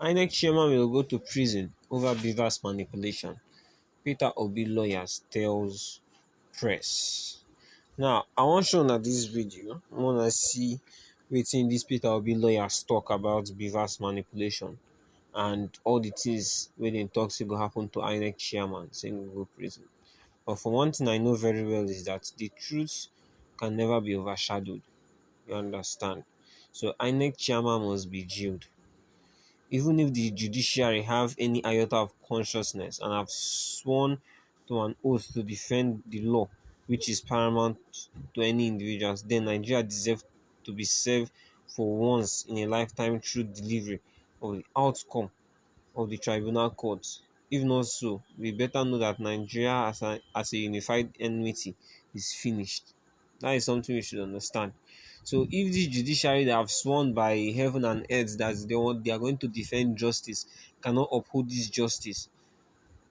Inec chairman will go to prison over beavers manipulation. Peter Obi lawyers tells press. Now, I wan show una dis video. I wanna see wetin dis Peter Obi lawyers talk about beavers manipulation and all the things wey dem talk say go happen to Inec chairman say im go prison. But for one thing I know very well is that the truth can never be overshadowed. You understand? So Inec chairman must be jailed. Even if the judiciary have any iota of consciousness and have sworn to an oath to defend the law, which is paramount to any individuals, then Nigeria deserves to be served for once in a lifetime through delivery of the outcome of the tribunal court. If not so, we better know that Nigeria as a unified enmity is finished. That is something we should understand. So if this judiciary that have sworn by heaven and earth that they are going to defend justice cannot uphold this justice,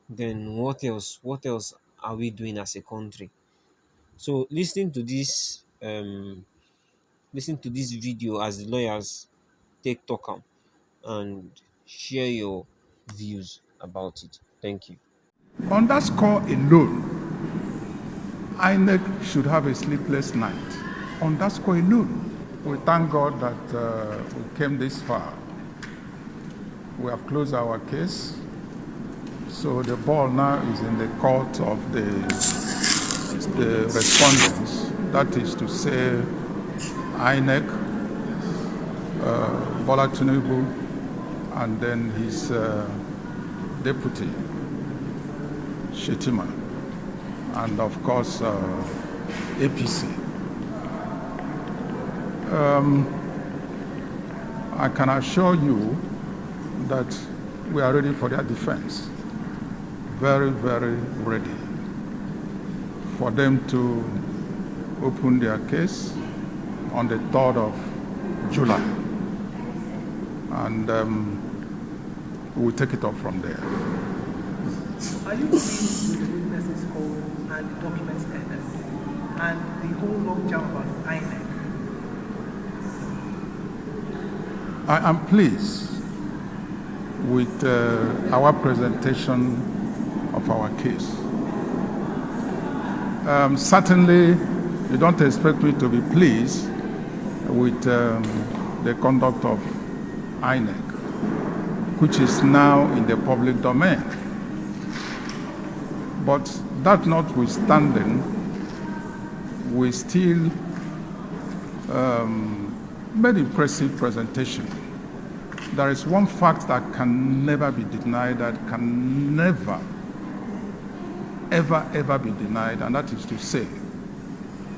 then what else? What else are we doing as a country? So listen to this video as the lawyers take talk am and share your views about it. Thank you. On that score alone, INEC should have a sleepless night. On that score alone, we thank God that we came this far. We have closed our case. So the ball now is in the court of the respondents. That is to say, INEC, Bola Tinubu, and then his deputy, Shetima, and of course APC. I can assure you that we are ready for their defense. Very, very ready for them to open their case on the 3rd of July. And we'll take it up from there. Are you pleased with the witnesses called and the documents tendered and the whole long jam about INEC? I am pleased with our presentation of our case. Certainly, you don't expect me to be pleased with the conduct of INEC, which is now in the public domain. But that notwithstanding, we still made impressive presentation. There is one fact that can never be denied, that can never, ever be denied, and that is to say,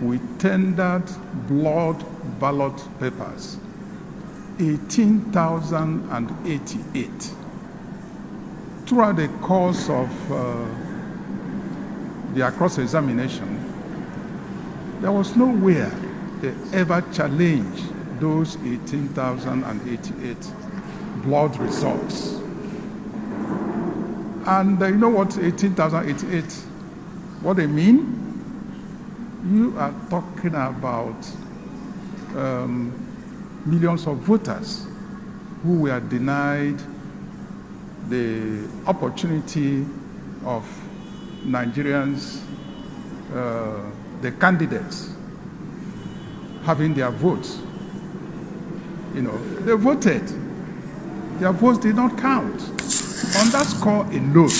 we tendered blood ballot papers, 18,088. Throughout the course of their cross-examination, there was nowhere they ever challenged those 18,088 blood results. And you know what 18,088, what they mean? You are talking about millions of voters who were denied the opportunity of Nigerians, the candidates, having their votes. You know, they voted. Their votes did not count. On that score alone,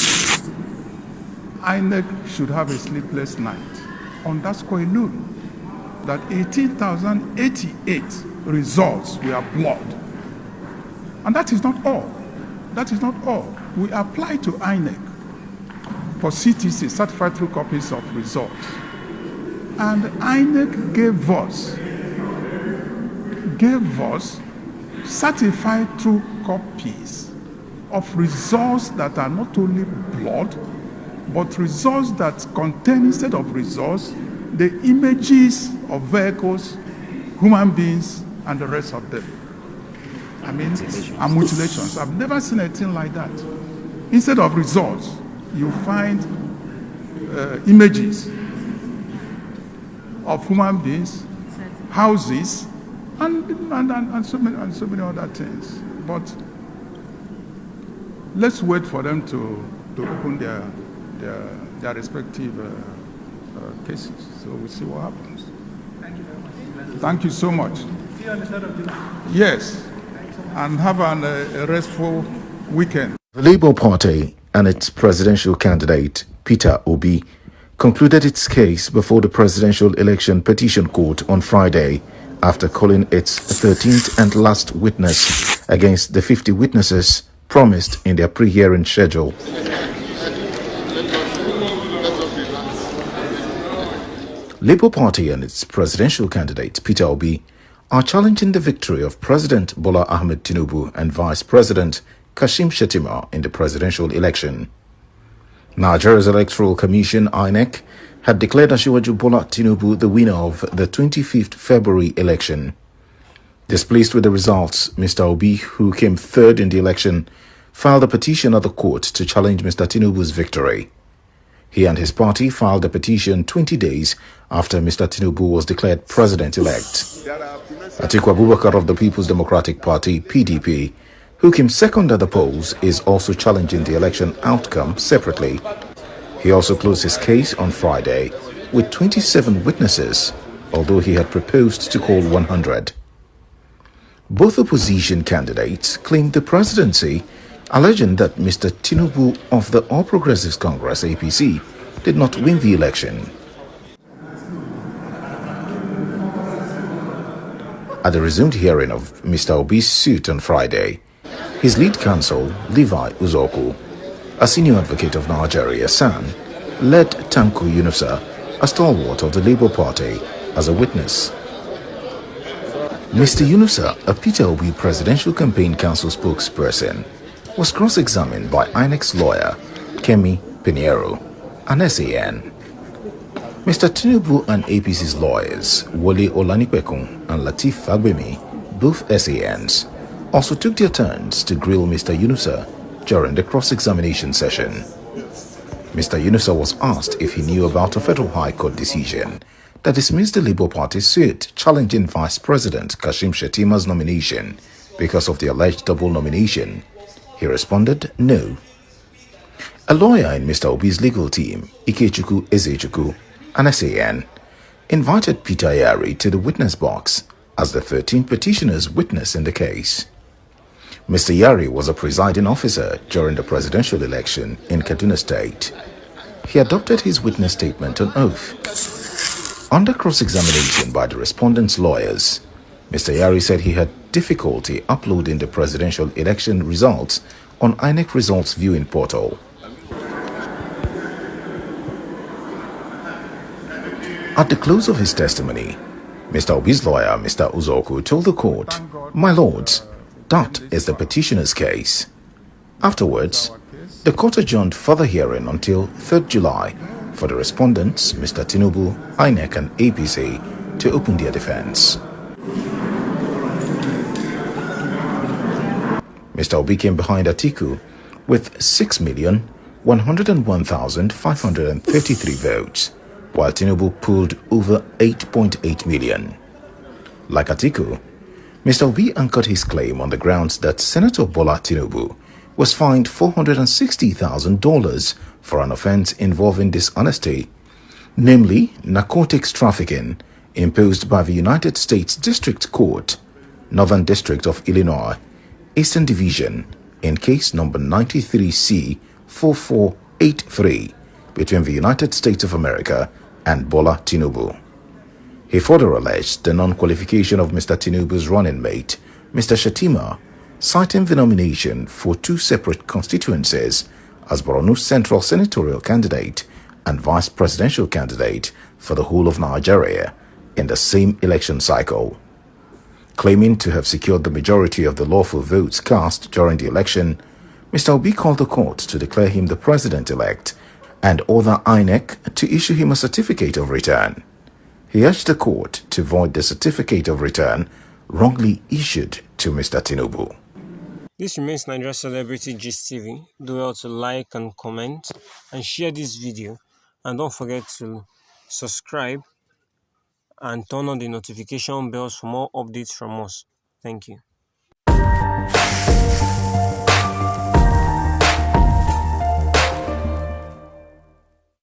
INEC should have a sleepless night. On that score alone, that 18,088 results were blood. And that is not all. That is not all. We applied to INEC for CTC, certified true copies of results. And INEC gave us certified true copies of results that are not only blood, but results that contain, instead of results, the images of vehicles, human beings, and the rest of them. I mean, and mutilations. I've never seen anything like that. Instead of results, you find images of human beings, houses, and so many other things. But let's wait for them to open their respective cases. So we'll see what happens. Thank you very much. Thank you so much. See you on the 3rd of July. Yes, and have a restful weekend. The Labour Party and its presidential candidate, Peter Obi, concluded its case before the Presidential Election Petition Court on Friday after calling its 13th and last witness against the 50 witnesses promised in their pre-hearing schedule. Labour Party and its presidential candidate, Peter Obi, are challenging the victory of President Bola Ahmed Tinubu and Vice President Kashim Shettima in the presidential election. Nigeria's Electoral Commission, Inec, had declared Asiwaju Bola Tinubu the winner of the 25th February election. Displeased with the results, Mr. Obi, who came third in the election, filed a petition at the court to challenge Mr. Tinubu's victory. He and his party filed a petition 20 days after Mr. Tinubu was declared president-elect. Atiku Abubakar of the People's Democratic Party, PDP, who came second at the polls, is also challenging the election outcome separately. He also closed his case on Friday with 27 witnesses, although he had proposed to call 100. Both opposition candidates claimed the presidency, alleging that Mr. Tinubu of the All Progressives Congress (APC) did not win the election. At the resumed hearing of Mr. Obi's suit on Friday, his lead counsel, Levi Uzoku, a senior advocate of Nigeria, SAN, led Tanko Yunusa, a stalwart of the Labour Party, as a witness. Mr. Yunusa, a Peter Obi Presidential Campaign Council spokesperson, was cross-examined by Inec's lawyer, Kemi Pinheiro, an SAN. Mr. Tinubu and APC's lawyers, Wole Olanipekun and Lateef Fagbemi, both SANs, also took their turns to grill Mr. Yunusa during the cross-examination session. Mr. Yunusa was asked if he knew about a federal high court decision that dismissed the Labour Party suit challenging Vice President Kashim Shettima's nomination because of the alleged double nomination. He responded, no. A lawyer in Mr. Obi's legal team, Ikechukwu Ezechukwu, an SAN, invited Peter Yari to the witness box as the 13 petitioners witness in the case. Mr. Yari was a presiding officer during the presidential election in Kaduna State. He adopted his witness statement on oath. Under cross-examination by the respondent's lawyers, Mr. Yari said he had difficulty uploading the presidential election results on INEC results viewing portal. At the close of his testimony, Mr. Obi's lawyer, Mr. Uzoku, told the court, "My lords, that is the petitioner's case." Afterwards, the court adjourned further hearing until 3rd July for the respondents, Mr. Tinubu, INEC and APC, to open their defense. Mr. Obi came behind Atiku with 6,101,533 votes, while Tinubu pulled over 8.8 million. Like Atiku, Mr. Obi anchored his claim on the grounds that Senator Bola Tinubu was fined $460,000 for an offense involving dishonesty, namely narcotics trafficking, imposed by the United States District Court, Northern District of Illinois, Eastern Division, in case number 93C4483 between the United States of America and Bola Tinubu. He further alleged the non-qualification of Mr. Tinubu's running mate, Mr. Shettima, citing the nomination for two separate constituencies as Borno's central senatorial candidate and vice presidential candidate for the whole of Nigeria in the same election cycle. Claiming to have secured the majority of the lawful votes cast during the election, Mr. Obi called the court to declare him the president-elect and order INEC to issue him a certificate of return. He urged the court to void the certificate of return wrongly issued to Mr. Tinubu. This remains Nigeria Celebrity Gist TV. Do well to like and comment and share this video. And don't forget to subscribe and turn on the notification bells for more updates from us. Thank you.